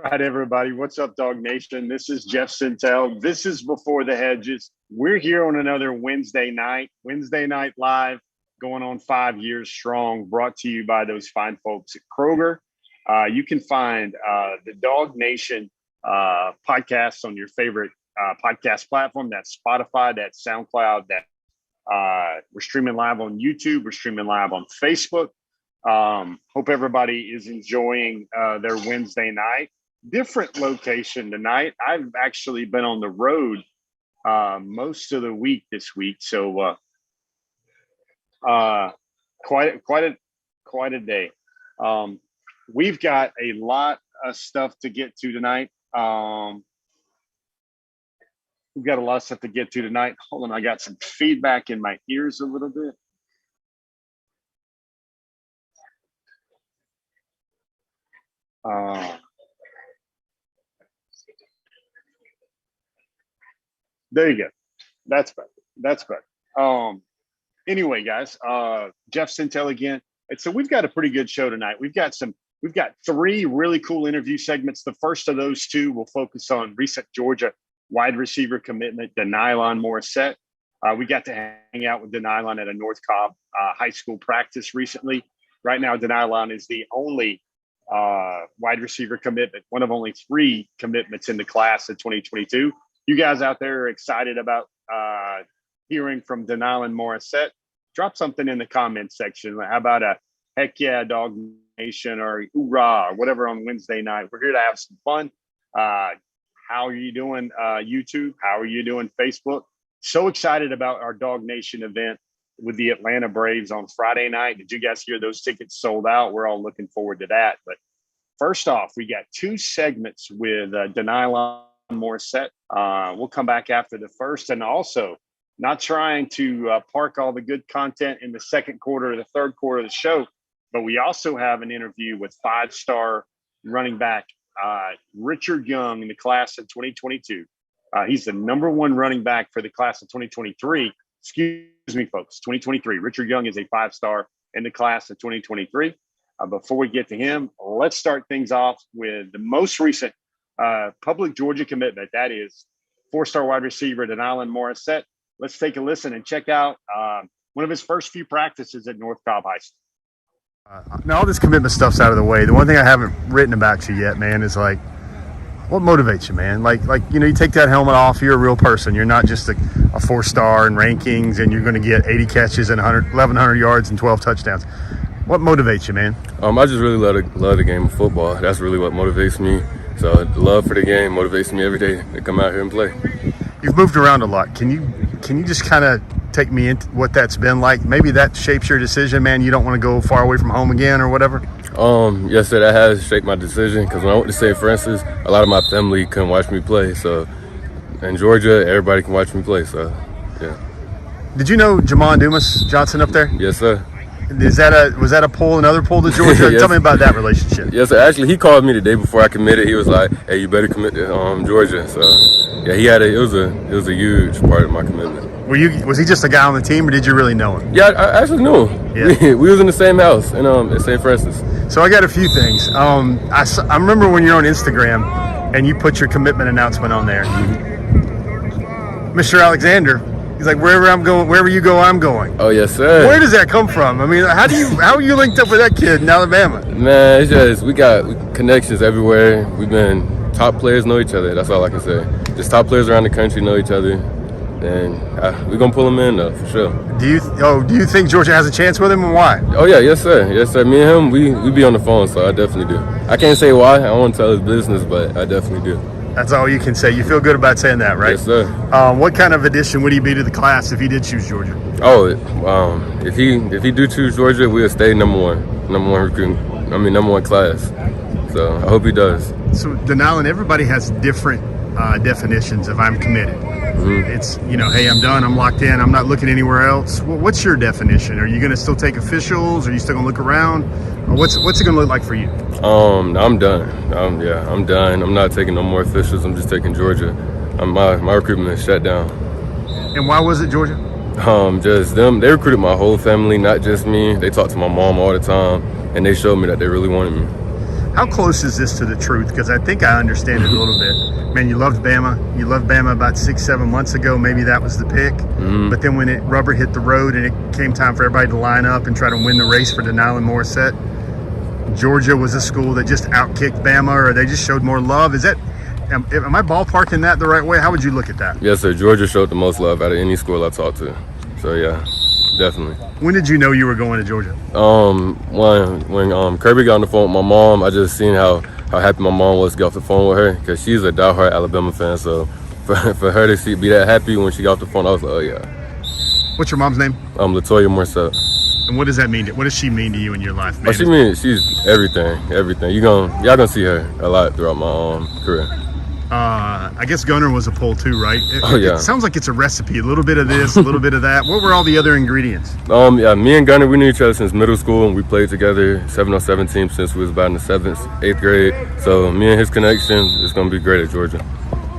right, everybody. What's up, DawgNation? This is Jeff Sintel. This is Before the Hedges. We're here on another Wednesday night live, going on 5 years strong, brought to you by those fine folks at Kroger. You can find the DawgNation podcasts on your favorite podcast platform. That's Spotify, that's SoundCloud, that we're streaming live on YouTube. We're streaming live on Facebook. Hope everybody is enjoying their Wednesday night. Different location tonight. I've actually been on the road most of the week this week, so quite a day. We've got a lot of stuff to get to tonight. Hold on, I got some feedback in my ears a little bit. There you go. That's better. Anyway, guys, Jeff Sintel again. And so we've got a pretty good show tonight. We've got three really cool interview segments. The first of those two will focus on recent Georgia wide receiver commitment, De'Nylon Morrissette. We got to hang out with Denylon at a North Cobb high school practice recently. Right now, Denylon is the only wide receiver commitment, one of only three commitments in the class of 2022. You guys out there are excited about hearing from Denylon Morrissette? Drop something in the comments section. How about a heck yeah, DawgNation, or hoorah, or whatever on Wednesday night. We're here to have some fun. How are you doing, YouTube? How are you doing, Facebook? So excited about our DawgNation event with the Atlanta Braves on Friday night. Did you guys hear those tickets sold out? We're all looking forward to that. But first off, we got two segments with Denylon Morrissette. We'll come back after the first, and also not trying to park all the good content in the second quarter or the third quarter of the show, but we also have an interview with five-star running back Richard Young in the class of 2022. He's the number one running back for the class of 2023. Excuse me, folks, 2023. Richard Young is a five-star in the class of 2023. Before we get to him, let's start things off with the most recent public Georgia commitment. That is four-star wide receiver De'Nylon Morrissette. Let's take a listen and check out one of his first few practices at North Cobb High School. Now all this commitment stuff's out of the way. The one thing I haven't written about you yet, man, is like, what motivates you, man? Like you take that helmet off, you're a real person. You're not just a four-star in rankings and you're going to get 80 catches and 1,100 yards and 12 touchdowns. What motivates you, man? I just really love the game of football. That's really what motivates me. So the love for the game motivates me every day to come out here and play. You've moved around a lot. Can you just kind of take me into what that's been like? Maybe that shapes your decision, man. You don't want to go far away from home again or whatever? Yes, sir, that has shaped my decision, because when I went to St. Francis, a lot of my family couldn't watch me play. So in Georgia, everybody can watch me play. So, yeah. Did you know Jamon Dumas Johnson up there? Yes, sir. Was that a pull, another pull to Georgia? Yes. Tell me about that relationship. Yes, sir. Actually, he called me the day before I committed. He was like, "Hey, you better commit to Georgia." So, yeah, it was a huge part of my commitment. Was he just a guy on the team, or did you really know him? Yeah, I actually knew him. Yeah. We was in the same house at St. Francis. So I got a few things. I remember when you're on Instagram and you put your commitment announcement on there. Mr. Alexander, he's like, wherever you go, I'm going. Oh, yes, sir. Where does that come from? I mean, how are you linked up with that kid in Alabama? Man, it's just we got connections everywhere. We've been top players know each other. That's all I can say. Just top players around the country know each other. And we're going to pull him in, though, for sure. Do you think Georgia has a chance with him, and why? Oh, yeah, yes, sir. Yes, sir. Me and him, we be on the phone, so I definitely do. I can't say why. I don't want to tell his business, but I definitely do. That's all you can say. You feel good about saying that, right? Yes, sir. What kind of addition would he be to the class if he did choose Georgia? Oh, if he do choose Georgia, we'll stay number one recruit. Number one class. So I hope he does. So, Denylon, everybody has different definitions of I'm committed. Mm-hmm. It's, hey, I'm done, I'm locked in, I'm not looking anywhere else. Well, what's your definition? Are you going to still take officials? Are you still going to look around? Or what's it going to look like for you? I'm done. I'm done. I'm not taking no more officials. I'm just taking Georgia. My recruitment is shut down. And why was it Georgia? Just them. They recruited my whole family, not just me. They talked to my mom all the time, and they showed me that they really wanted me. How close is this to the truth? Because I think I understand it a little bit. Man, you loved Bama. You loved Bama about 6-7 months ago. Maybe that was the pick. But then when it rubber hit the road and it came time for everybody to line up and try to win the race for De'Nylon Morrissette, Georgia was a school that just outkicked Bama, or they just showed more love. Am I ballparking that the right way? How would you look at that? Yes, sir. Georgia showed the most love out of any school I talked to. So, yeah, definitely. When did you know you were going to Georgia? When Kirby got on the phone with my mom, I just seen how happy my mom was to get off the phone with her, because she's a diehard Alabama fan. So for her to be that happy when she got off the phone, I was like, oh, yeah. What's your mom's name? Latoya Morrissette. And what does that mean? What does she mean to you in your life, man? She's everything. Y'all gonna see her a lot throughout my career. I guess Gunner was a pull too, right? Yeah. It sounds like it's a recipe. A little bit of this, a little bit of that. What were all the other ingredients? Yeah, me and Gunner, we knew each other since middle school, and we played together 7-on-7 team since we was about in the 7th, 8th grade. So me and his connection is gonna be great at Georgia.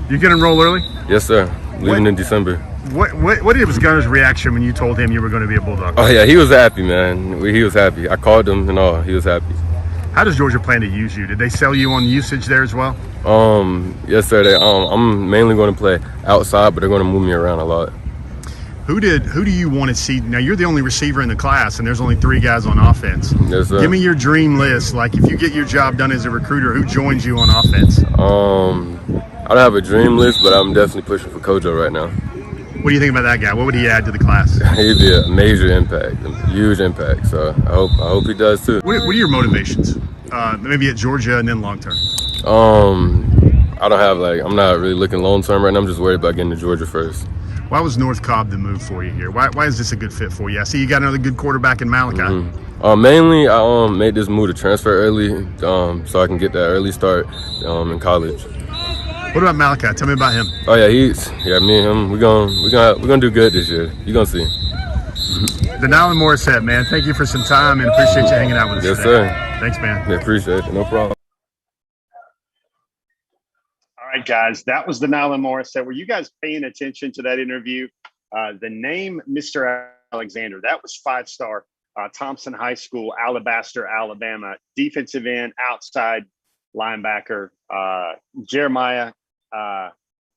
You get enroll early? Yes, sir. Leaving in December. What was Gunner's reaction when you told him you were going to be a Bulldog? Oh yeah, he was happy, man. He was happy. I called him and all. He was happy. How does Georgia plan to use you? Did they sell you on usage there as well? Yes, sir. I'm mainly going to play outside, but they're going to move me around a lot. Who do you want to see? Now you're the only receiver in the class, and there's only 3 guys on offense. Yes, sir. Give me your dream list. Like if you get your job done as a recruiter, who joins you on offense? I don't have a dream list, but I'm definitely pushing for Kojo right now. What do you think about that guy? What would he add to the class? He'd be a major impact, a huge impact. So I hope he does too. What are your motivations? Maybe at Georgia and then long term. I don't have I'm not really looking long term right now. I'm just worried about getting to Georgia first. Why was North Cobb the move for you here? Why is this a good fit for you? I see you got another good quarterback in Malachi. Mainly, I made this move to transfer early, so I can get that early start in college. What about Malachi? Tell me about him. Oh yeah, me and him, we're gonna do good this year. You're gonna see. Denylon Morrissette, man, thank you for some time and appreciate you hanging out with us Yes, today. sir. Thanks, man. Yeah, appreciate it. No problem. All right, guys, that was De'Nylon Morrissette. Were you guys paying attention to that interview? The name Mr. Alexander, that was 5-star Thompson High School, Alabaster, Alabama, defensive end, outside linebacker, Jeremiah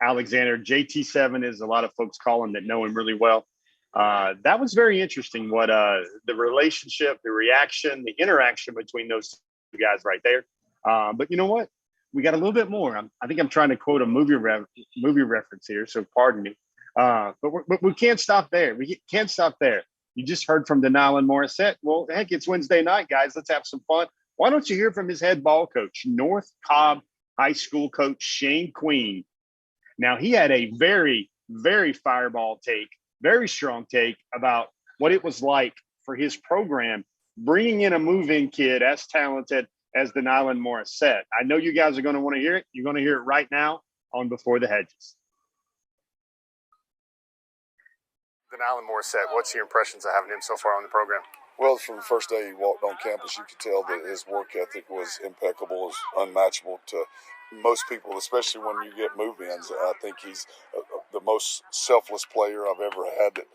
Alexander. JT7 is a lot of folks call him that know him really well. That was very interesting what the relationship, the reaction, the interaction between those two guys right there. But you know what? We got a little bit more. I think I'm trying to quote a movie reference here, so pardon me. But we can't stop there. We can't stop there. You just heard from De'Nylon Morrissette. Well, heck, it's Wednesday night, guys. Let's have some fun. Why don't you hear from his head ball coach, North Cobb High School coach Shane Queen? Now, he had a very, very fireball take, very strong take about what it was like for his program, bringing in a move-in kid as talented as De'Nylon Morrissette. I know you guys are going to want to hear it. You're going to hear it right now on Before the Hedges. De'Nylon Morrissette, what's your impressions of having him so far on the program? Well, from the first day he walked on campus, you could tell that his work ethic was impeccable, was unmatchable to most people, especially when you get move-ins. I think he's the most selfless player I've ever had. That,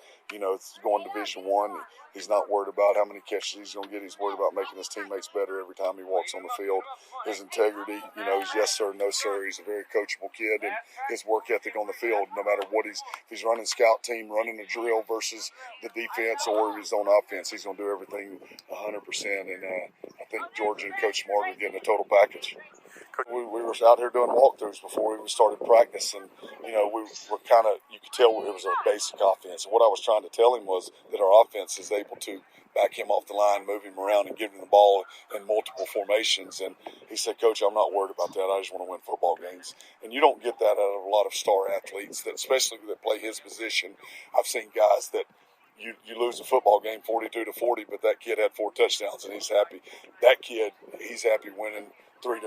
going to Division I, he's not worried about how many catches he's going to get. He's worried about making his teammates better every time he walks on the field. His integrity, he's yes sir, no sir. He's a very coachable kid, and his work ethic on the field, no matter what if he's running scout team, running a drill versus the defense, or if he's on offense, he's going to do everything 100%. And I think Georgia and Coach Smart are getting a total package. We were out here doing walkthroughs before we even started practice, and we were kind of, you could tell it was a basic offense. And what I was trying to tell him was that our offense is able to back him off the line, move him around, and give him the ball in multiple formations. And he said, Coach, I'm not worried about that. I just want to win football games. And you don't get that out of a lot of star athletes, that especially that play his position. I've seen guys that you lose a football game 42-40, but that kid had 4 touchdowns and he's happy. That kid, he's happy winning 3-0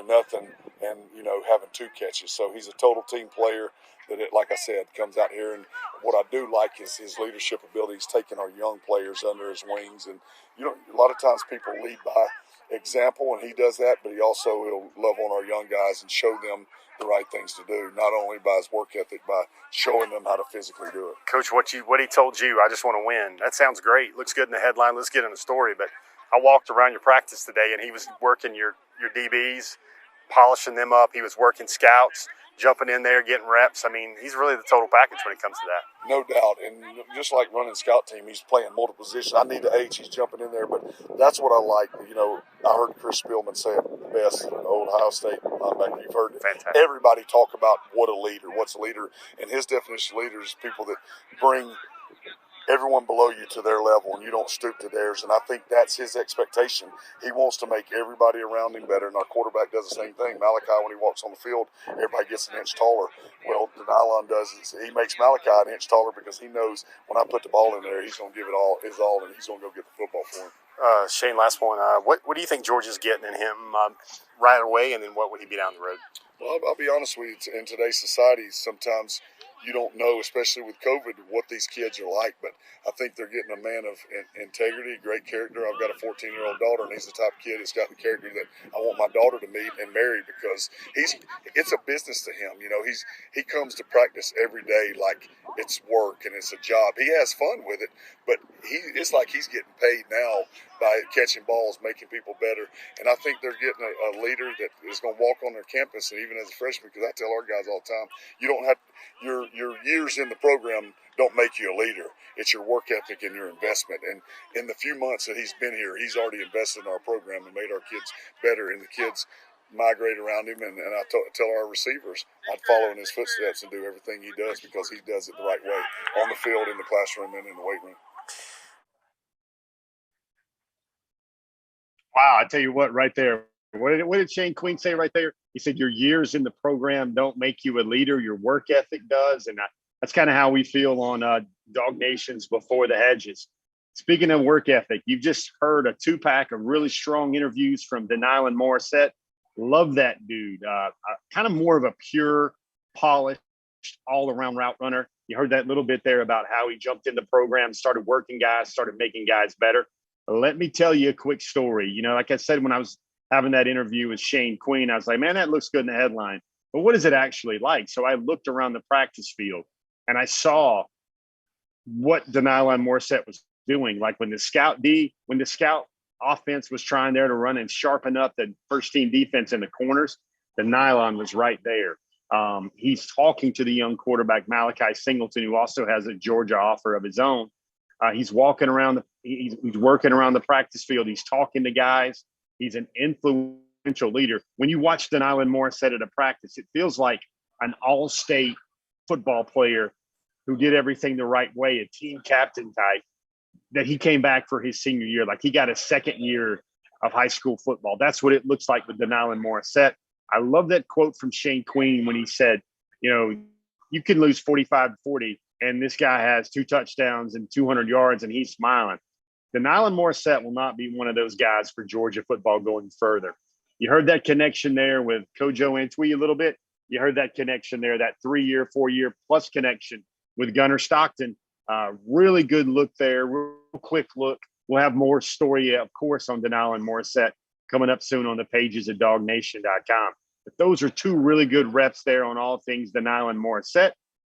and having 2 catches. So he's a total team player that, like I said, comes out here. And what I do like is his leadership ability. He's taking our young players under his wings. And a lot of times people lead by example, and he does that, but he also will love on our young guys and show them the right things to do, not only by his work ethic, by showing them how to physically do it. Coach, what he told you, I just want to win. That sounds great. Looks good in the headline. Let's get in the story. But I walked around your practice today, and he was working your DBs, polishing them up. He was working scouts, jumping in there, getting reps. I mean, he's really the total package when it comes to that. No doubt, and just like running scout team, he's playing multiple positions. I need the H, he's jumping in there, but that's what I like. You know, I heard Chris Spielman say it best, old Ohio State linebacker. You've heard it. Fantastic. Everybody talk about what's a leader, and his definition of leader is people that bring everyone below you to their level and you don't stoop to theirs, and I think that's his expectation. He wants to make everybody around him better, and our quarterback does the same thing. Malachi, when he walks on the field, everybody gets an inch taller. Well, Denylon does is he makes Malachi an inch taller because he knows when I put the ball in there, he's going to give it all his all, and he's going to go get the football for him. Shane, last one. What do you think George is getting in him right away, and then what would he be down the road? Well, I'll be honest with you. In today's society, sometimes you don't know, especially with COVID, what these kids are like. But I think they're getting a man of integrity, great character. I've got a 14-year-old daughter, and he's the type of kid that's got the character that I want my daughter to meet and marry, because it's a business to him. You know, he comes to practice every day like it's work and it's a job. He has fun with it, but it's like he's getting paid now by catching balls, making people better. And I think they're getting a leader that is going to walk on their campus, and even as a freshman, because I tell our guys all the time, you don't have your years in the program don't make you a leader. It's your work ethic and your investment. And in the few months that he's been here, he's already invested in our program and made our kids better, and the kids migrate around him. And I tell our receivers I'd follow in his footsteps and do everything he does, because he does it the right way on the field, in the classroom, and in the weight room. Wow, I tell you what, right there. What did Shane Queen say right there? He said, your years in the program don't make you a leader. Your work ethic does. And that's kind of how we feel on DawgNation's Before the Hedges. Speaking of work ethic, you've just heard a 2-pack of really strong interviews from Denylon Morrissette. Love that dude. Kind of more of a pure, polished, all-around route runner. You heard that little bit there about how he jumped in the program, started working guys, started making guys better. Let me tell you a quick story. You know, like I said, when I was having that interview with Shane Queen, I was like, man, that looks good in the headline. But what is it actually like? So I looked around the practice field and I saw what De'Nylon Morrissette was doing. Like when the scout offense was trying there to run and sharpen up the first team defense in the corners, De'Nylon was right there. He's talking to the young quarterback, Malachi Singleton, who also has a Georgia offer of his own. He's walking around he's working around the practice field. He's talking to guys. He's an influential leader. When you watch De'Nylon Morrissette at a practice, it feels like an all-state football player who did everything the right way, a team captain type, that he came back for his senior year. Like he got a second year of high school football. That's what it looks like with De'Nylon Morrissette. I love that quote from Shane Queen when he said, you know, you can lose 45-40, and this guy has 2 touchdowns and 200 yards, and he's smiling. De'Nylon Morrissette will not be one of those guys for Georgia football going further. You heard that connection there with Kojo Antwi a little bit. You heard that connection there, that 3-year, 4-year plus connection with Gunnar Stockton. Really good look there, real quick look. We'll have more story, of course, on De'Nylon Morrissette coming up soon on the pages at DawgNation.com. But those are 2 really good reps there on all things De'Nylon Morrissette.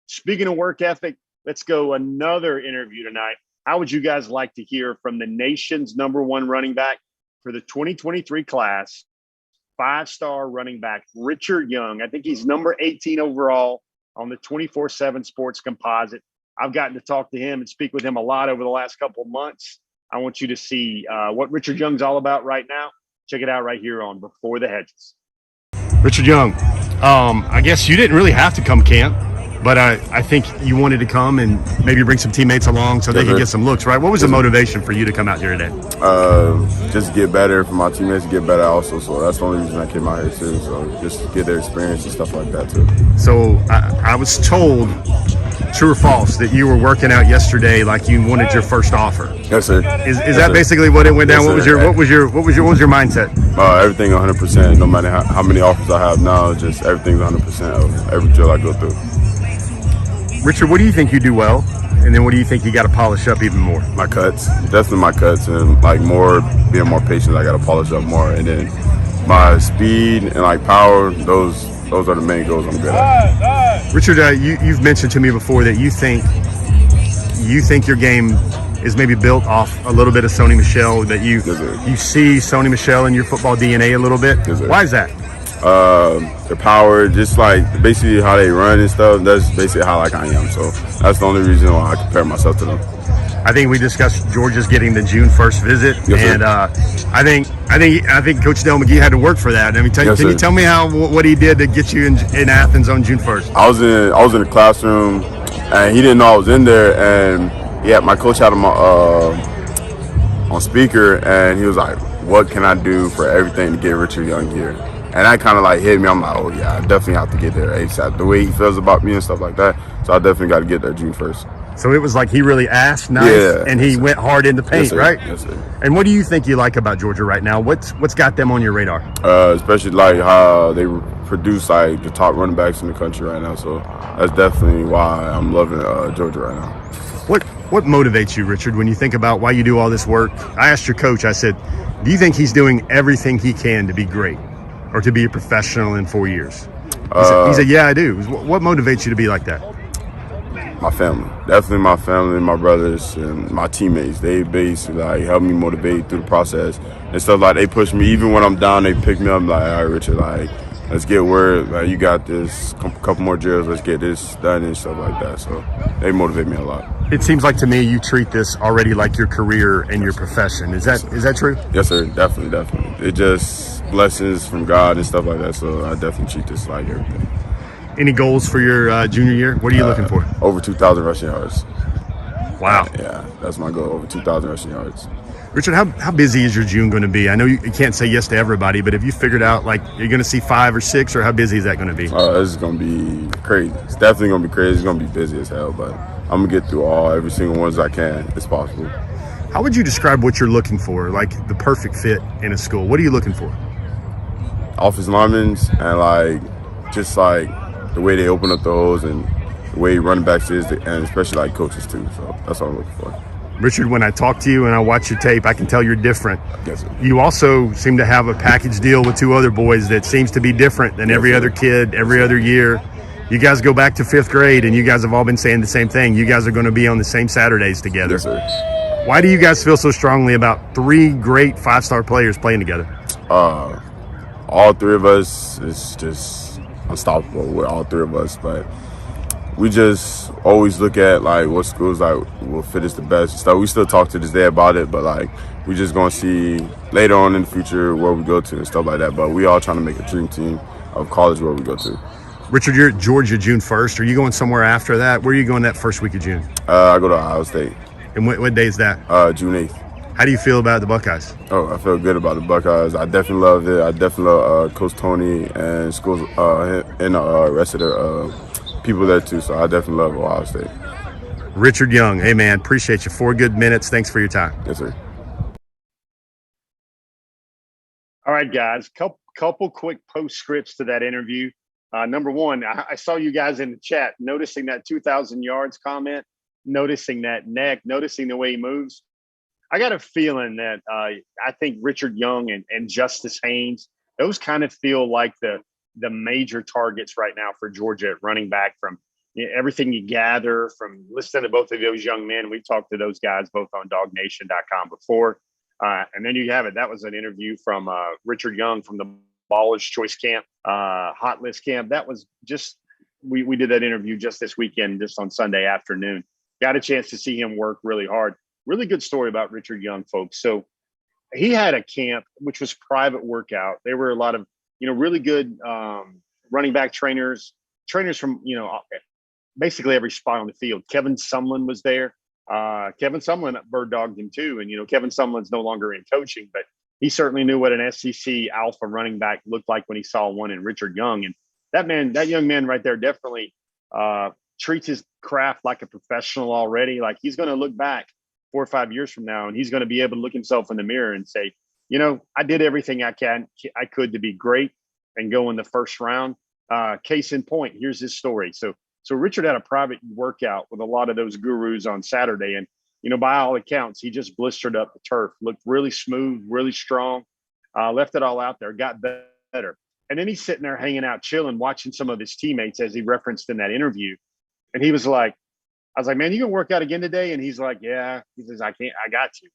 Speaking of work ethic, let's go another interview tonight. How would you guys like to hear from the nation's #1 running back for the 2023 class, 5-star running back, Richard Young? I think he's number 18 overall on the 24/7 Sports Composite. I've gotten to talk to him and speak with him a lot over the last couple of months. I want you to see what Richard Young's all about right now. Check it out right here on Before the Hedges. Richard Young, I guess you didn't really have to come camp, but I think you wanted to come and maybe bring some teammates along so they could get some looks, right? What was the motivation for you to come out here today? Just get better for my teammates, get better also. So that's the only reason I came out here too. So just get their experience and stuff like that too. So I was told, true or false, that you were working out yesterday like you wanted your first offer. Yes, sir. Is that basically what it went down? Yes, what was your mindset? Everything 100%. No matter how many offers I have now, just everything's 100% of every drill I go through. Richard, what do you think you do well? And then what do you think you got to polish up even more? My cuts, definitely my cuts, and like being more patient. I got to polish up more, and then my speed and like power. Those are the main goals I'm good at. Richard, you've mentioned to me before that you think your game is maybe built off a little bit of Sony Michel, that you see Sony Michel in your football DNA a little bit. Why is that? The power, just like basically how they run and stuff. That's basically how like I am. So that's the only reason why I compare myself to them. I think we discussed Georgia's getting the June 1st visit, and I think Coach Del McGee had to work for that. I mean, can you tell me what he did to get you in Athens on June 1st? I was in the classroom, and he didn't know I was in there, and my coach had him on speaker, and he was like, "What can I do for everything to get Richard Young here?" And that kind of like hit me. I'm like, "Oh yeah, I definitely have to get there ASAP." The way he feels about me and stuff like that, so I definitely got to get there June 1st. So it was like he really asked and he went hard in the paint, right? Yes, sir. And what do you think you like about Georgia right now? What's got them on your radar? Especially like how they produce like the top running backs in the country right now. So that's definitely why I'm loving Georgia right now. What motivates you, Richard, when you think about why you do all this work? I asked your coach, I said, do you think he's doing everything he can to be great or to be a professional in 4 years? He said, yeah, I do. What motivates you to be like that? My family, definitely my family, my brothers, and my teammates. They basically like help me motivate through the process and stuff. Like they push me even when I'm down. They pick me up like, all right, Richard, like let's get word. Like you got this. Couple more drills. Let's get this done and stuff like that. So they motivate me a lot. It seems like to me you treat this already like your career and your profession. Is that true? Yes, sir. Definitely. It just blessings from God and stuff like that. So I definitely treat this like everything. Any goals for your junior year? What are you looking for? Over 2,000 rushing yards. Wow. Yeah, that's my goal, over 2,000 rushing yards. Richard, how busy is your June going to be? I know you can't say yes to everybody, but have you figured out, like, you're going to see 5 or 6, or how busy is that going to be? This is going to be crazy. It's definitely going to be crazy. It's going to be busy as hell, but I'm going to get through every single ones I can as possible. How would you describe what you're looking for, like the perfect fit in a school? What are you looking for? Offensive linemen and, like, just, like, the way they open up the holes and the way running backs is, and especially like coaches too. So that's what I'm looking for. Richard, when I talk to you and I watch your tape, I can tell you're different. Yes, sir. You also seem to have a package deal with 2 other boys that seems to be different than every other kid, every other year. You guys go back to 5th grade, and you guys have all been saying the same thing. You guys are going to be on the same Saturdays together. Yes, sir. Why do you guys feel so strongly about 3 great 5-star players playing together? All 3 of us is just unstoppable with all 3 of us, but we just always look at like what schools like will fit us the best. So we still talk to this day about it, but like we just gonna see later on in the future where we go to and stuff like that. But we all trying to make a dream team of college where we go to. Richard, you're at Georgia June 1st. Are you going somewhere after that? Where are you going that first week of June? I go to Ohio State. And what day is that? June 8th. How do you feel about the Buckeyes? Oh, I feel good about the Buckeyes. I definitely love it. I definitely love Coach Tony and schools and the rest of the people there too. So I definitely love Ohio State. Richard Young, hey man, appreciate you. 4 good minutes. Thanks for your time. Yes, sir. All right, guys. Couple quick postscripts to that interview. Number one, I saw you guys in the chat noticing that 2,000 yards comment, noticing that neck, noticing the way he moves. I got a feeling that I think Richard Young and Justice Haynes, those kind of feel like the major targets right now for Georgia at running back from everything you gather from listening to both of those young men. We've talked to those guys both on DawgNation.com before. And then you have it. That was an interview from Richard Young from the Baller's Choice Camp, Hot List Camp. That was just, we did that interview just this weekend, just on Sunday afternoon. Got a chance to see him work really hard. Really good story about Richard Young, folks. So he had a camp, which was private workout. There were a lot of, really good running back trainers from, basically every spot on the field. Kevin Sumlin was there. Kevin Sumlin bird dogged him too. And, Kevin Sumlin's no longer in coaching, but he certainly knew what an SEC alpha running back looked like when he saw one in Richard Young. And that young man right there definitely treats his craft like a professional already. Like he's going to look back 4 or 5 years from now, and he's going to be able to look himself in the mirror and say, I did everything I could to be great and go in the first round. Case in point, here's his story. So Richard had a private workout with a lot of those gurus on Saturday, and by all accounts, he just blistered up the turf, looked really smooth, really strong, left it all out there, got better. And then he's sitting there hanging out, chilling, watching some of his teammates, as he referenced in that interview. And he was like, I was like, man, you gonna work out again today? And he's like, yeah. He says, I can't, I got you.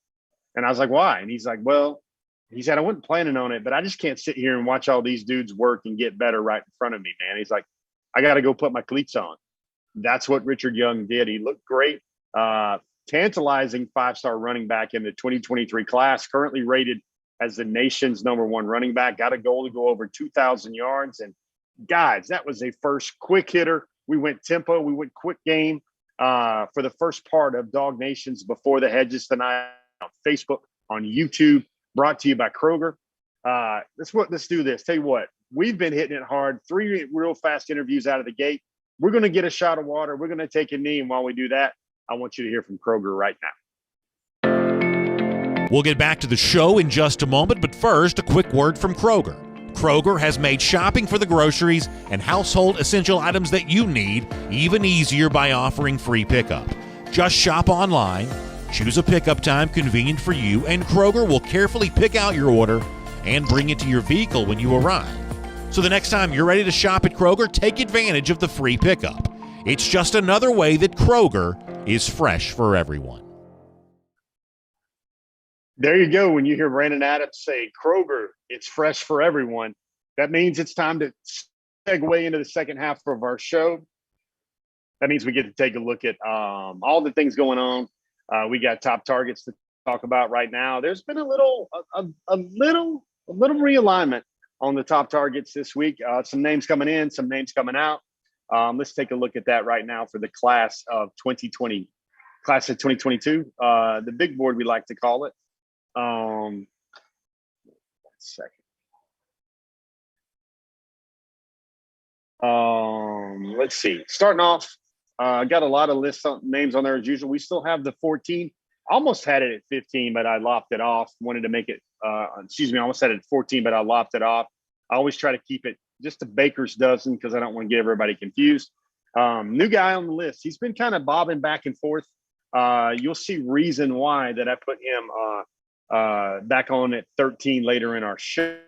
And I was like, why? And he's like, well, he said, I wasn't planning on it, but I just can't sit here and watch all these dudes work and get better right in front of me, man. He's like, I got to go put my cleats on. That's what Richard Young did. He looked great. Tantalizing 5-star running back in the 2023 class, currently rated as the nation's #1 running back. Got a goal to go over 2,000 yards. And guys, that was a first quick hitter. We went tempo. We went quick game for the first part of DawgNation's Before the Hedges tonight on Facebook, on YouTube, brought to you by Kroger. Let's do this. Tell you what, we've been hitting it hard. 3 real fast interviews out of the gate. We're going to get a shot of water. We're going to take a knee. And while we do that, I want you to hear from Kroger right now. We'll get back to the show in just a moment, but first, a quick word from Kroger. Kroger has made shopping for the groceries and household essential items that you need even easier by offering free pickup. Just shop online, choose a pickup time convenient for you, and Kroger will carefully pick out your order and bring it to your vehicle when you arrive. So the next time you're ready to shop at Kroger, take advantage of the free pickup. It's just another way that Kroger is fresh for everyone. There you go. When you hear Brandon Adams say Kroger, it's fresh for everyone, that means it's time to segue into the second half of our show. That means we get to take a look at all the things going on. We got top targets to talk about right now. There's been a little realignment on the top targets this week. Some names coming in, some names coming out. Let's take a look at that right now for the class of 2022. The big board, we like to call it. 1 second. Let's see. Starting off, got a lot of names on there as usual. We still have the 14. Almost had it at 15, but I lopped it off. Wanted to make it, almost had it at 14, but I lopped it off. I always try to keep it just a baker's dozen because I don't want to get everybody confused. New guy on the list. He's been kind of bobbing back and forth. You'll see reason why that I put him back on at 13 later in our show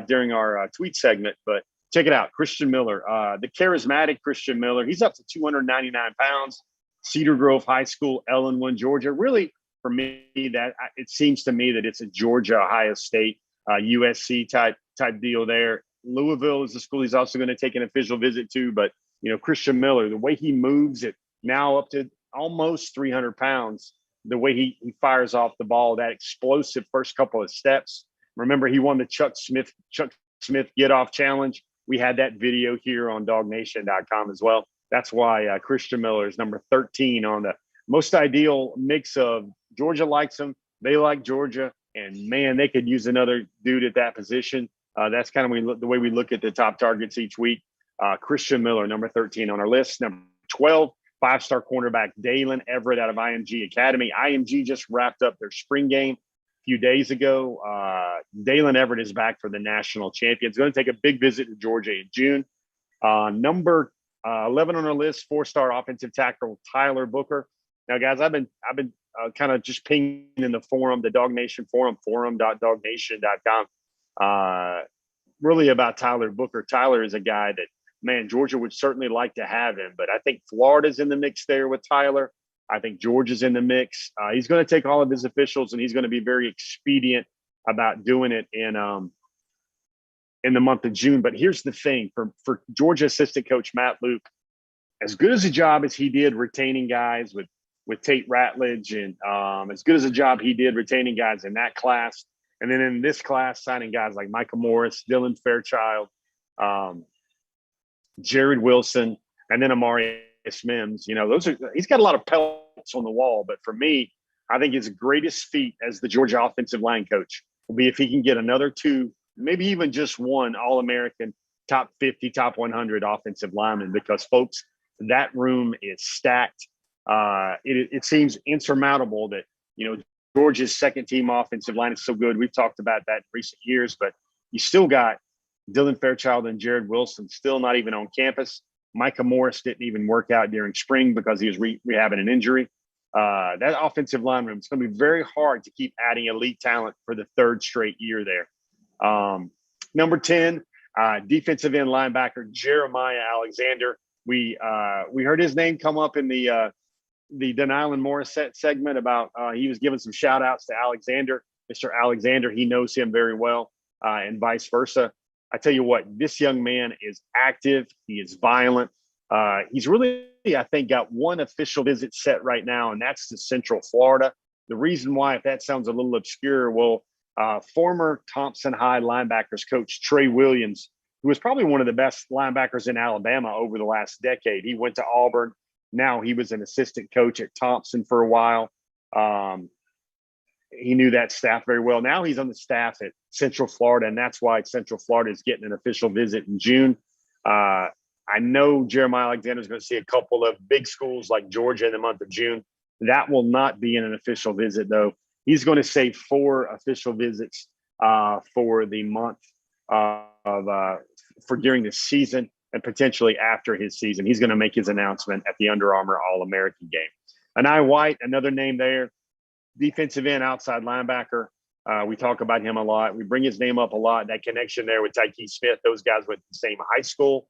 during our tweet segment. But check it out. Christian Miller, the charismatic Christian Miller. He's up to 299 pounds. Cedar Grove High School, Ellenwood, Georgia. Really, for me, it seems to me that it's a Georgia, Ohio State, USC type deal there. Louisville is the school he's also going to take an official visit to. But, Christian Miller, the way he moves it now up to almost 300 pounds, the way he fires off the ball, that explosive first couple of steps. Remember, he won the Chuck Smith Get Off Challenge. We had that video here on DawgNation.com as well. That's why Christian Miller is number 13 on the most ideal mix of Georgia likes him. They like Georgia. And, man, they could use another dude at that position. That's kind of the way we look at the top targets each week. Christian Miller, number 13 on our list. Number 12, 5-star cornerback Dalen Everett out of IMG Academy. IMG just wrapped up their spring game a few days ago. Dalen Everett is back for the national champion. It's going to take a big visit to Georgia in June. Number 11 on our list, 4-star offensive tackle Tyler Booker. Now, guys, I've been kind of just pinging in the forum, the DawgNation forum, forum.dawgnation.com, really about Tyler Booker. Tyler is a guy that, man, Georgia would certainly like to have him, but I think Florida's in the mix there with Tyler. I think Georgia's in the mix. He's going to take all of his officials, and he's going to be very expedient about doing it in the month of June. But here's the thing for Georgia assistant coach Matt Luke, as good as a job as he did retaining guys with Tate Ratledge, and as good as a job he did retaining guys in that class, and then in this class signing guys like Micah Morris, Dylan Fairchild, Jared Wilson, and then Amari Mims. He's got a lot of pelts on the wall. But for me, I think his greatest feat as the Georgia offensive line coach will be if he can get another 2, maybe even just 1 All-American, top 50, top 100 offensive lineman, because, folks, that room is stacked. It seems insurmountable that, Georgia's second-team offensive line is so good. We've talked about that in recent years, but you still got Dylan Fairchild and Jared Wilson still not even on campus. Micah Morris didn't even work out during spring because he was rehabbing an injury. That offensive line room, it's going to be very hard to keep adding elite talent for the 3rd straight year there. Number 10, defensive end linebacker Jeremiah Alexander. We heard his name come up in the De'Nylon Morrissette segment about he was giving some shout outs to Alexander, Mr. Alexander. He knows him very well, and vice versa. I tell you what, this young man is active. He is violent. He's really, I think, got one official visit set right now, and that's to Central Florida. The reason why, if that sounds a little obscure, well, former Thompson High linebackers coach Trey Williams, who was probably one of the best linebackers in Alabama over the last decade. He went to Auburn. Now he was an assistant coach at Thompson for a while. He knew that staff very well. Now he's on the staff at Central Florida, and that's why Central Florida is getting an official visit in June. I know Jeremiah Alexander is going to see a couple of big schools like Georgia in the month of June. That will not be in an official visit, though. He's going to save 4 official visits for the month for during the season and potentially after his season. He's going to make his announcement at the Under Armour All-American game. Anai White, another name there, defensive end, outside linebacker. We talk about him a lot. We bring his name up a lot. That connection there with Tyke Smith, those guys went to the same high school.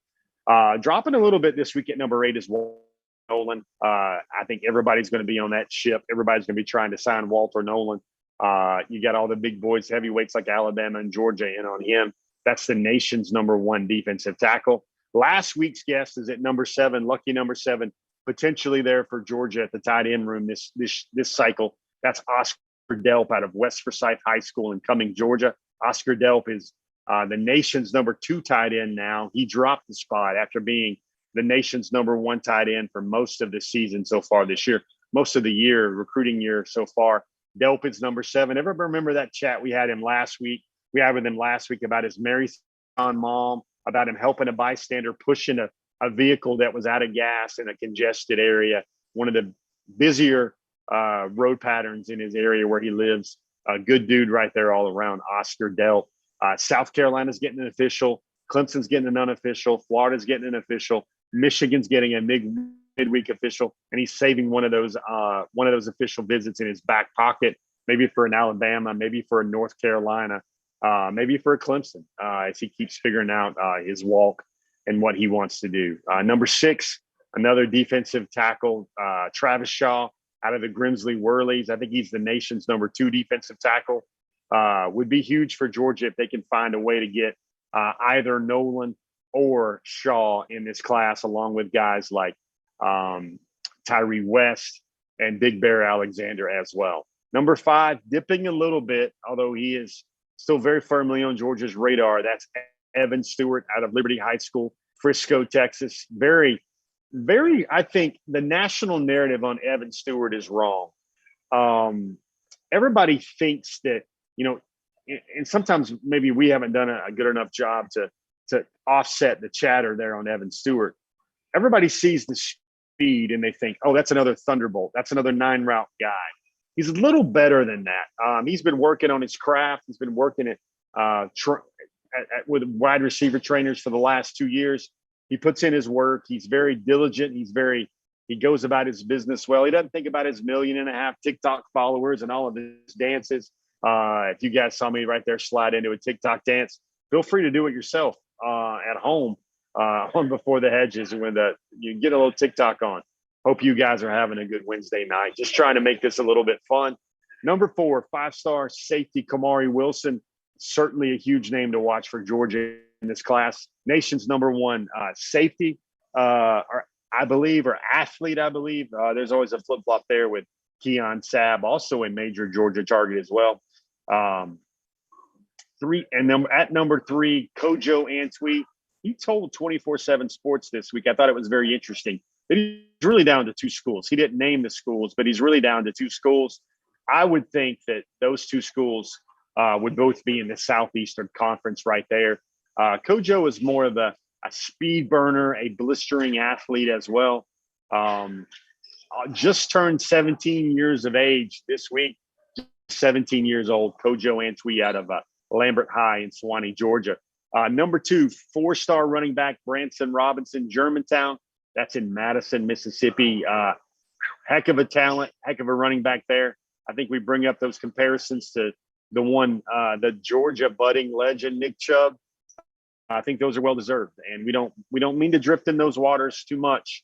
Dropping a little bit this week at number 8 is Nolan. I think everybody's going to be on that ship. Everybody's going to be trying to sign Walter Nolan. You got all the big boys, heavyweights like Alabama and Georgia in on him. That's the nation's number 1 defensive tackle. Last week's guest is at number 7, lucky number 7, potentially there for Georgia at the tight end room this cycle. That's Oscar Delp out of West Forsyth High School in Cumming, Georgia. Oscar Delp is the nation's number 2 tight end now. He dropped the spot after being the nation's number 1 tight end for most of the season so far this year, most of the year, recruiting year so far. Delp is number 7. Everybody remember that chat we had him last week? We had with him last week about his marathon mom, about him helping a bystander pushing a vehicle that was out of gas in a congested area, one of the busier road patterns in his area where he lives. A good dude right there all around, Oscar Delp. South Carolina's getting an official. Clemson's getting an unofficial. Florida's getting an official. Michigan's getting a midweek official, and he's saving one of those official visits in his back pocket, maybe for an Alabama, maybe for a North Carolina, maybe for a Clemson, as he keeps figuring out his walk and what he wants to do. Number 6, another defensive tackle, Travis Shaw out of the Grimsley Whirlies. I think he's the nation's number 2 defensive tackle. Would be huge for Georgia if they can find a way to get either Nolan or Shaw in this class, along with guys like Tyree West and Big Bear Alexander as well. Number 5, dipping a little bit, although he is still very firmly on Georgia's radar. That's Evan Stewart out of Liberty High School, Frisco, Texas. Very, very, I think the national narrative on Evan Stewart is wrong. Everybody thinks that, and sometimes maybe we haven't done a good enough job to offset the chatter there on Evan Stewart. Everybody sees the speed and they think, oh, that's another Thunderbolt. That's another 9-route guy. He's a little better than that. He's been working on his craft. He's been working with wide receiver trainers for the last 2 years. He puts in his work. He's very diligent. He goes about his business well. He doesn't think about his 1.5 million TikTok followers and all of his dances. If you guys saw me right there slide into a TikTok dance, feel free to do it yourself at home on Before the Hedges when you get a little TikTok on. Hope you guys are having a good Wednesday night. Just trying to make this a little bit fun. Number 4, 5-star safety Kamari Wilson. Certainly a huge name to watch for Georgia in this class. Nation's number 1 safety, or athlete, I believe. There's always a flip-flop there with Keon Sabb, also a major Georgia target as well. At number 3, Kojo Antwi. He told 24/7 Sports this week, I thought it was very interesting, that he's really down to 2 schools. He didn't name the schools, but he's really down to 2 schools. I would think that those 2 schools would both be in the Southeastern Conference right there. Kojo is more of a speed burner, a blistering athlete as well. Just turned 17 years of age this week. 17 years old, Kojo Antwi out of Lambert High in Suwanee, Georgia. Number 2, 4-star running back Branson Robinson, Germantown. That's in Madison, Mississippi. Heck of a talent, heck of a running back there. I think we bring up those comparisons to the Georgia budding legend, Nick Chubb. I think those are well deserved, and we don't mean to drift in those waters too much,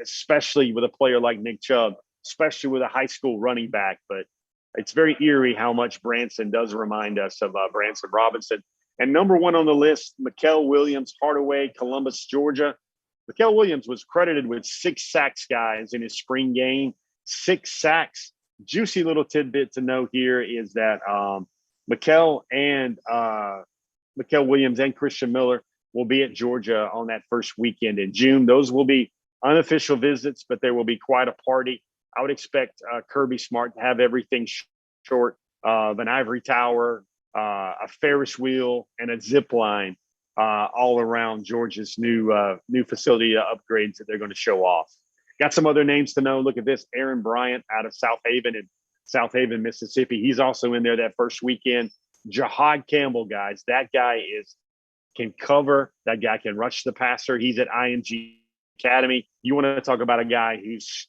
especially with a player like Nick Chubb, especially with a high school running back. But it's very eerie how much Branson does remind us of Branson Robinson. And number one on the list, Mikael Williams, Hardaway, Columbus, Georgia. Mikael Williams was credited with 6 sacks, guys, in his spring game. 6 sacks. Juicy little tidbit to know here is that Mikael Williams and Christian Miller will be at Georgia on that first weekend in June. Those will be unofficial visits, but there will be quite a party. I would expect Kirby Smart to have everything short of an ivory tower, a Ferris wheel, and a zip line all around Georgia's new facility upgrades that they're going to show off. Got some other names to know. Look at this. Aaron Bryant out of South Haven, Mississippi. He's also in there that first weekend. Jahad Campbell, guys. That guy can cover. That guy can rush the passer. He's at IMG Academy. You want to talk about a guy whose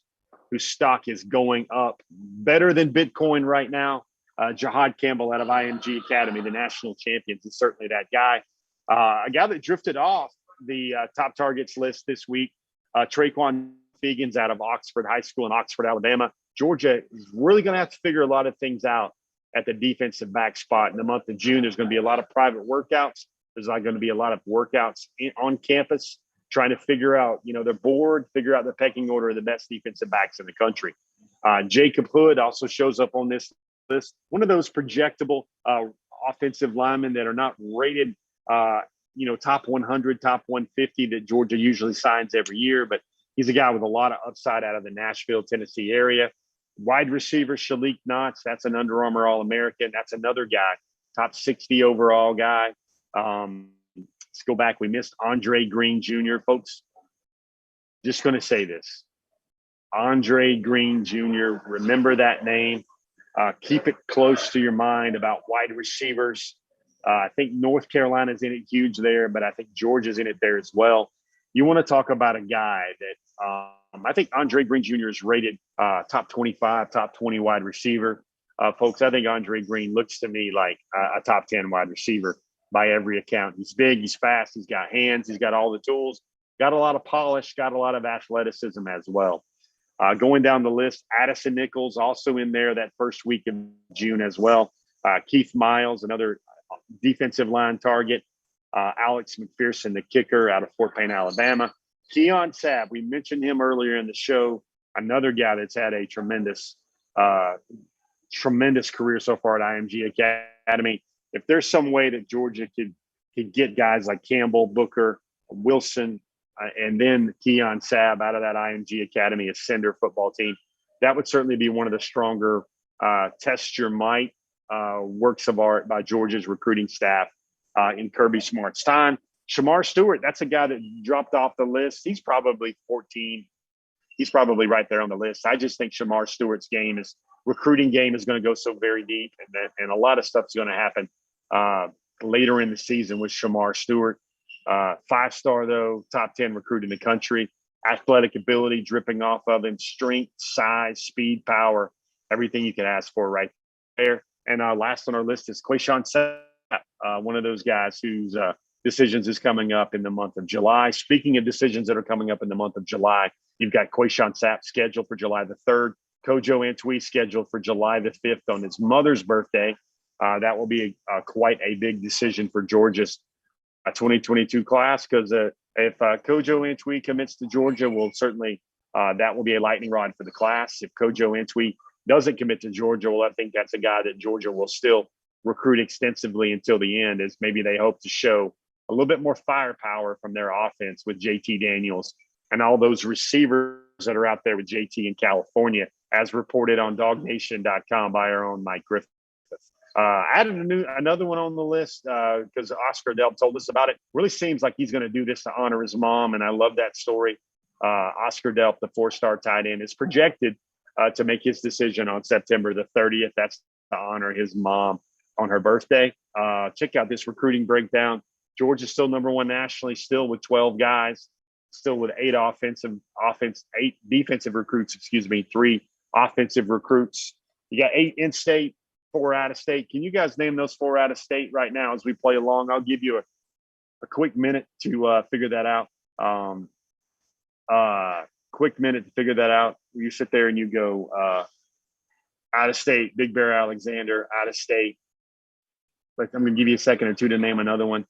stock is going up better than Bitcoin right now. Jahad Campbell out of IMG Academy, the national champions, is certainly that guy. A guy that drifted off the top targets list this week, Traquan Fegans out of Oxford High School in Oxford, Alabama. Georgia is really going to have to figure a lot of things out at the defensive back spot. In the month of June, there's going to be a lot of private workouts. There's going to be a lot of workouts on campus trying to figure out, their board, figure out the pecking order of the best defensive backs in the country. Jacob Hood also shows up on this list. One of those projectable offensive linemen that are not rated, top 100, top 150 that Georgia usually signs every year, but he's a guy with a lot of upside out of the Nashville, Tennessee area. Wide receiver Shalik Knox, that's an Under Armour All-American. That's another guy, top 60 overall guy. Let's go back. We missed Andre Green Jr., folks. Just going to say this. Andre Green Jr., remember that name. Keep it close to your mind about wide receivers. I think North Carolina's in it huge there, but I think Georgia's in it there as well. You want to talk about a guy that I think Andre Green Jr. is rated top 25, top 20 wide receiver. Folks, I think Andre Green looks to me like a top 10 wide receiver by every account. He's big, he's fast, he's got hands, he's got all the tools, got a lot of polish, got a lot of athleticism as well. Going down the list, Addison Nichols also in there that first week of June as well. Keith Miles, another defensive line target. Alex McPherson, the kicker out of Fort Payne, Alabama. Keon Sabb, we mentioned him earlier in the show, another guy that's had a tremendous career so far at IMG Academy. If there's some way that Georgia could get guys like Campbell, Booker, Wilson, and then Keon Sabb out of that IMG Academy Ascender football team, that would certainly be one of the stronger test your might works of art by Georgia's recruiting staff in Kirby Smart's time. Shamar Stewart, that's a guy that dropped off the list. He's probably 14. He's probably right there on the list. I just think Shamar Stewart's recruiting game is going to go so very deep, and a lot of stuff's going to happen later in the season with Shamar Stewart. 5-star, though, top 10 recruit in the country. Athletic ability dripping off of him, strength, size, speed, power, everything you can ask for right there. And last on our list is Quayshawn Sapp, one of those guys whose decisions is coming up in the month of July. Speaking of decisions that are coming up in the month of July, you've got Quayshawn Sapp scheduled for July the 3rd. Kojo Antwi scheduled for July the 5th on his mother's birthday. That will be quite a big decision for Georgia's 2022 class, because if Kojo Antwi commits to Georgia, that will be a lightning rod for the class. If Kojo Antwi doesn't commit to Georgia, well, I think that's a guy that Georgia will still recruit extensively until the end, as maybe they hope to show a little bit more firepower from their offense with JT Daniels and all those receivers that are out there with JT in California, as reported on DawgNation.com by our own Mike Griffith. Added another one on the list because Oscar Delp told us about it. Really seems like he's going to do this to honor his mom, and I love that story. Oscar Delp, the 4-star tight end, is projected to make his decision on September the 30th. That's to honor his mom on her birthday. Check out this recruiting breakdown. Georgia's still number one nationally, still with 12 guys, still with 8 defensive recruits, 3 offensive recruits. You got 8 in-state, 4 out of state. Can you guys name those 4 out of state right now as we play along? I'll give you a quick minute to figure that out. Quick minute to figure that out. You sit there and you go out of state, Big Bear Alexander, out of state. But I'm going to give you a second or two to name another one.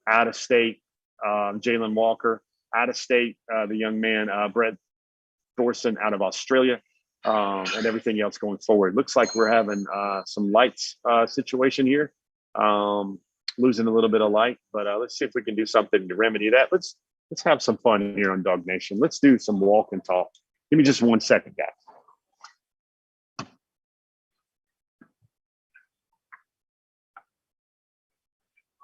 Out of state, Jalen Walker. Out of state, the young man, Brett Thorson out of Australia, and everything else going forward. Looks like we're having some lights situation here. Losing a little bit of light, but let's see if we can do something to remedy that. Let's have some fun here on DawgNation. Let's do some walk and talk. Give me just 1 second, guys.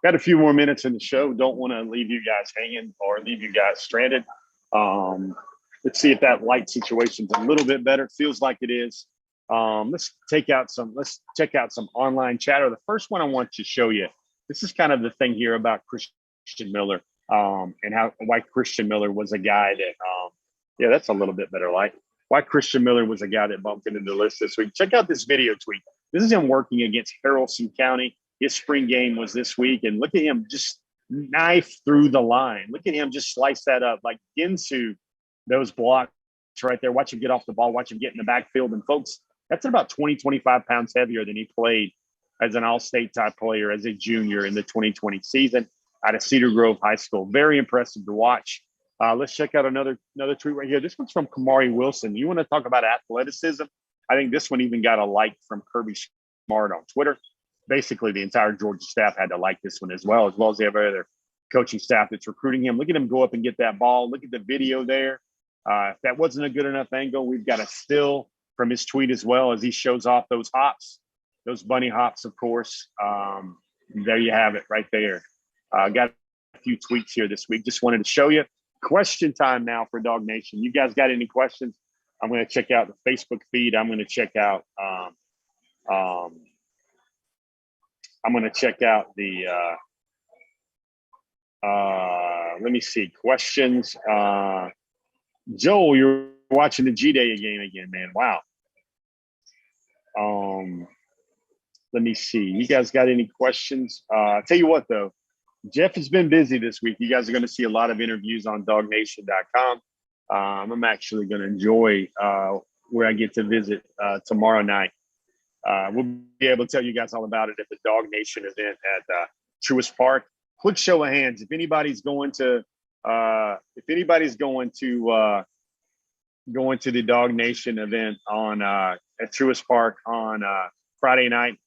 Got a few more minutes in the show. Don't want to leave you guys hanging or leave you guys stranded. Let's see if that light situation's a little bit better. It feels like it is. Let's check out some online chatter. The first one I want to show you. This is kind of the thing here about Christian Miller, and why Christian Miller was a guy that, that's a little bit better light. Why Christian Miller was a guy that bumped into the list this week. Check out this video tweet. This is him working against Haralson County. His spring game was this week, and look at him just knife through the line. Look at him just slice that up, like into those blocks right there. Watch him get off the ball. Watch him get in the backfield. And folks, that's about 20, 25 pounds heavier than he played as an all-state type player as a junior in the 2020 season out of Cedar Grove High School. Very impressive to watch. Let's check out another tweet right here. This one's from Kamari Wilson. You want to talk about athleticism? I think this one even got a like from Kirby Smart on Twitter. Basically, the entire Georgia staff had to like this one as well as every other coaching staff that's recruiting him. Look at him go up and get that ball. Look at the video there. If that wasn't a good enough angle, we've got a still from his tweet as well as he shows off those hops, those bunny hops, of course. There you have it right there. Got a few tweets here this week. Just wanted to show you. Question time now for DawgNation. You guys got any questions? I'm going to check out the Facebook feed. I'm going to check out the let me see questions. Joel, you're watching the G-Day game again, man. Wow. Let me see. You guys got any questions? Tell you what, though, Jeff has been busy this week. You guys are going to see a lot of interviews on DawgNation.com. I'm actually going to enjoy where I get to visit tomorrow night. We'll be able to tell you guys all about it at the DawgNation event at Truist Park. Quick show of hands. If anybody's going to the DawgNation event on at Truist Park on Friday night,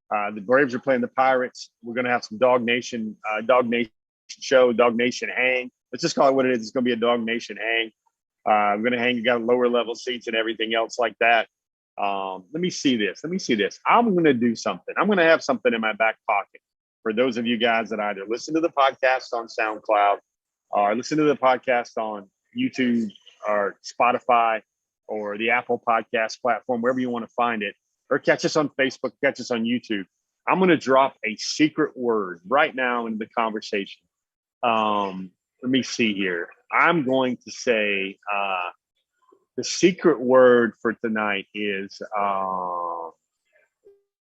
the Braves are playing the Pirates. We're going to have some DawgNation show, DawgNation hang. Let's just call it what it is. It's going to be a DawgNation hang. I'm going to hang. You got lower level seats and everything else like that. Let me see this. I'm going to do something. I'm going to have something in my back pocket for those of you guys that either listen to the podcast on SoundCloud or listen to the podcast on YouTube or Spotify or the Apple Podcast platform, wherever you want to find it, or catch us on Facebook, catch us on YouTube. I'm going to drop a secret word right now into the conversation. Let me see here. I'm going to say the secret word for tonight is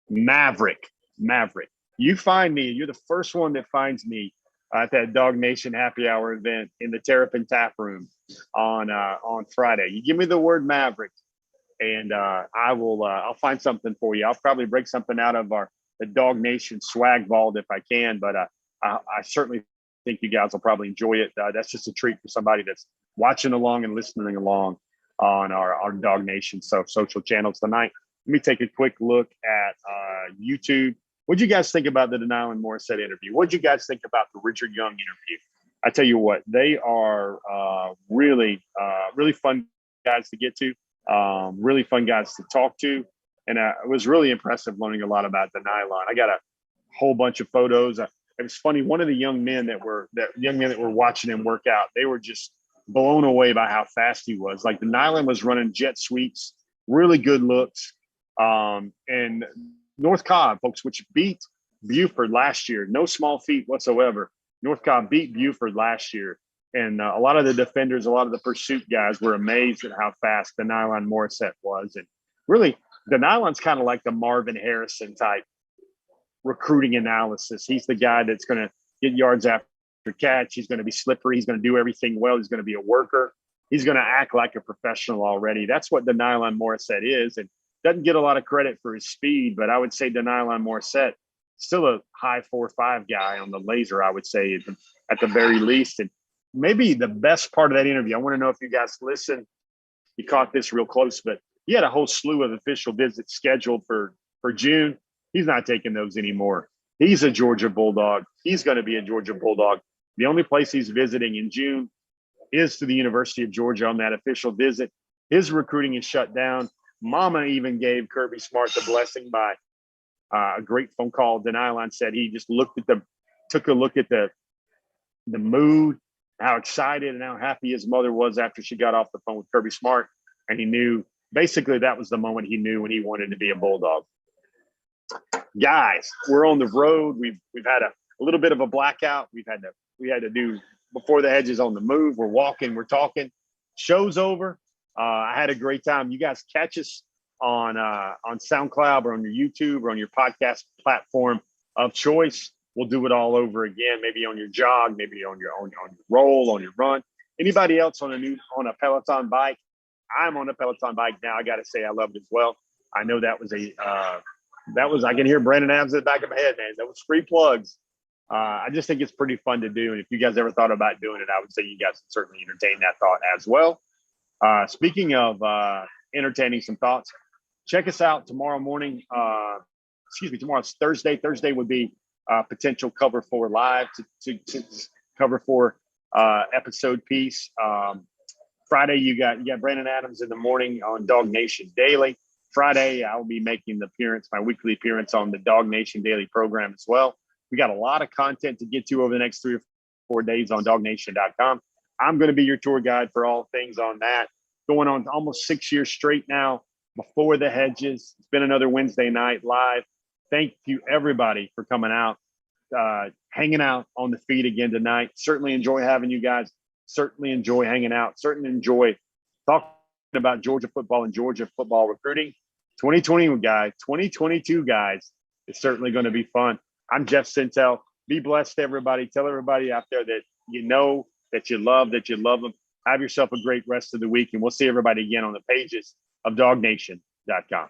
Maverick. Maverick. You find me. You're the first one that finds me at that DawgNation Happy Hour event in the Terrapin Tap Room on Friday. You give me the word Maverick, and I will. I'll find something for you. I'll probably break something out of the DawgNation swag vault if I can. But I certainly think you guys will probably enjoy it. That's just a treat for somebody that's watching along and listening along on our DawgNation social channels tonight. Let me take a quick look at YouTube. What did you guys think about the De'Nylon Morrissette interview? What did you guys think about the Richard Young interview? I tell you what, they are really fun guys to get to, really fun guys to talk to. And it was really impressive learning a lot about De'Nylon. I got a whole bunch of photos. It was funny. One of the young men that were watching him work out, they were just blown away by how fast he was. Like De'Nylon was running jet sweeps, really good looks. And North Cobb, folks, which beat Buford last year, no small feat whatsoever. North Cobb beat Buford last year. And a lot of the defenders, a lot of the pursuit guys were amazed at how fast De'Nylon Morrissette was. And really, De'Nylon's kind of like the Marvin Harrison type recruiting analysis. He's the guy that's going to get yards after catch. He's going to be slippery. He's going to do everything well. He's going to be a worker. He's going to act like a professional already. That's what De'Nylon Morrissette is, and doesn't get a lot of credit for his speed, but I would say De'Nylon Morrissette, still a high 4.5 guy on the laser, I would say at the very least. And maybe the best part of that interview, I want to know if you guys listened, you caught this real close, but he had a whole slew of official visits scheduled for June. He's not taking those anymore. He's a Georgia Bulldog. He's going to be a Georgia Bulldog. The only place he's visiting in June is to the University of Georgia on that official visit. His recruiting is shut down. Mama even gave Kirby Smart the blessing by a great phone call. Denylon said he just took a look at the mood, how excited and how happy his mother was after she got off the phone with Kirby Smart. And he knew, basically that was the moment he knew when he wanted to be a Bulldog. Guys, we're on the road. We've had a little bit of a blackout. We had to do Before the Hedges on the move. We're walking, we're talking. Show's over. I had a great time. You guys catch us on SoundCloud or on your YouTube or on your podcast platform of choice. We'll do it all over again. Maybe on your jog, maybe on your roll, on your run. Anybody else on a Peloton bike? I'm on a Peloton bike now. I got to say I love it as well. I know that was I can hear Brandon Adams in the back of my head, man. That was free plugs. I just think it's pretty fun to do. And if you guys ever thought about doing it, I would say you guys can certainly entertain that thought as well. Speaking of entertaining some thoughts, check us out tomorrow morning. Tomorrow's Thursday. Thursday would be potential cover for live to cover for episode piece. Friday, you got Brandon Adams in the morning on DawgNation Daily. Friday, I will be making my weekly appearance on the DawgNation Daily program as well. We got a lot of content to get to over the next 3 or 4 days on DawgNation.com. I'm going to be your tour guide for all things on that. Going on almost 6 years straight now, Before the Hedges. It's been another Wednesday night live. Thank you, everybody, for coming out, hanging out on the feed again tonight. Certainly enjoy having you guys. Certainly enjoy hanging out. Certainly enjoy talking about Georgia football and Georgia football recruiting. 2022, guys, it's certainly going to be fun. I'm Jeff Sintel. Be blessed, everybody. Tell everybody out there that you know, that you love them. Have yourself a great rest of the week, and we'll see everybody again on the pages of DawgNation.com.